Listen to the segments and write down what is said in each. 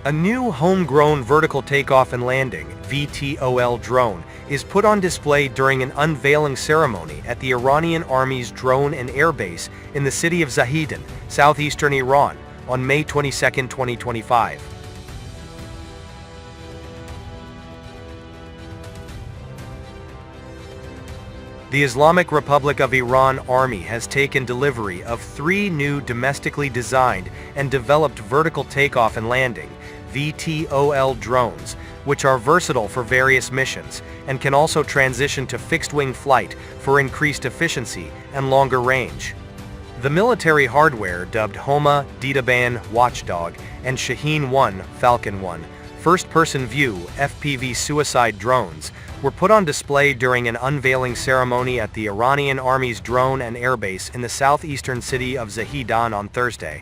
A new homegrown vertical takeoff and landing (VTOL) drone is put on display during an unveiling ceremony at the Iranian Army's drone and air base in the city of Zahedan, southeastern Iran, on May 22, 2025. The Islamic Republic of Iran Army has taken delivery of 3 new domestically designed and developed vertical takeoff and landing (VTOL) drones, which are versatile for various missions and can also transition to fixed-wing flight for increased efficiency and longer range. The military hardware dubbed Homa, Ditaban, Watchdog, and Shaheen 1, Falcon 1, first-person view FPV suicide drones were put on display during an unveiling ceremony at the Iranian Army's drone and airbase in the southeastern city of Zahedan on Thursday.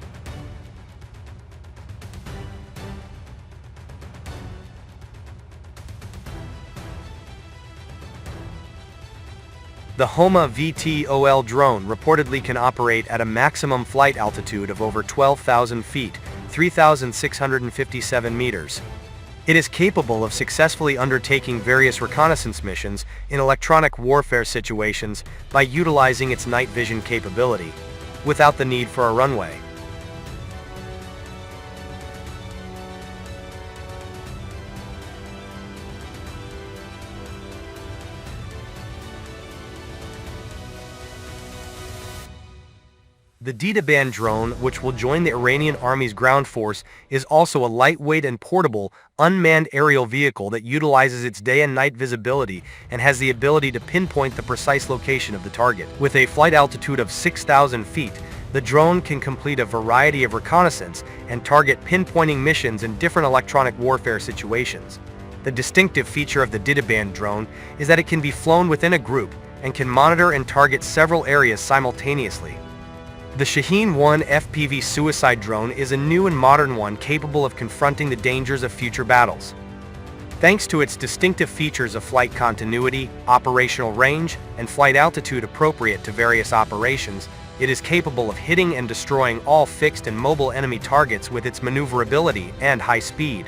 The Homa VTOL drone reportedly can operate at a maximum flight altitude of over 12,000 feet, 3,657 meters. It is capable of successfully undertaking various reconnaissance missions in electronic warfare situations by utilizing its night vision capability, without the need for a runway. The Ditaban drone, which will join the Iranian Army's ground force, is also a lightweight and portable, unmanned aerial vehicle that utilizes its day and night visibility and has the ability to pinpoint the precise location of the target. With a flight altitude of 6,000 feet, the drone can complete a variety of reconnaissance and target pinpointing missions in different electronic warfare situations. The distinctive feature of the Ditaban drone is that it can be flown within a group and can monitor and target several areas simultaneously. The Shaheen 1 FPV suicide drone is a new and modern one capable of confronting the dangers of future battles. Thanks to its distinctive features of flight continuity, operational range, and flight altitude appropriate to various operations, it is capable of hitting and destroying all fixed and mobile enemy targets with its maneuverability and high speed.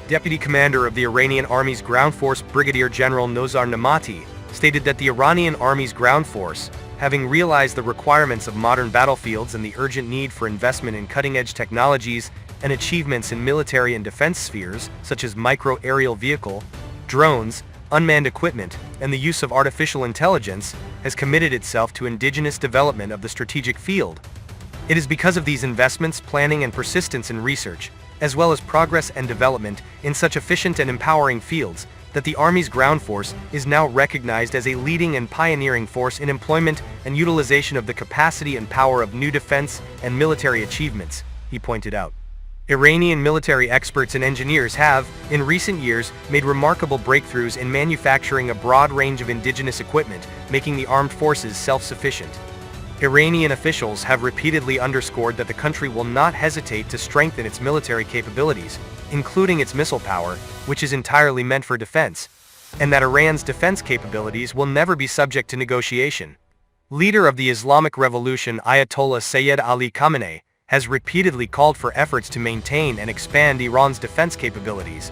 Deputy Commander of the Iranian Army's Ground Force Brigadier General Nozar Nemati stated that the Iranian Army's ground force, having realized the requirements of modern battlefields and the urgent need for investment in cutting-edge technologies and achievements in military and defense spheres, such as micro-aerial vehicle, drones, unmanned equipment, and the use of artificial intelligence, has committed itself to indigenous development of the strategic field. It is because of these investments, planning, and persistence in research, as well as progress and development in such efficient and empowering fields, that the Army's ground force is now recognized as a leading and pioneering force in employment and utilization of the capacity and power of new defense and military achievements, he pointed out. Iranian military experts and engineers have, in recent years, made remarkable breakthroughs in manufacturing a broad range of indigenous equipment, making the armed forces self-sufficient. Iranian officials have repeatedly underscored that the country will not hesitate to strengthen its military capabilities, including its missile power, which is entirely meant for defense, and that Iran's defense capabilities will never be subject to negotiation. Leader of the Islamic Revolution Ayatollah Sayyid Ali Khamenei has repeatedly called for efforts to maintain and expand Iran's defense capabilities,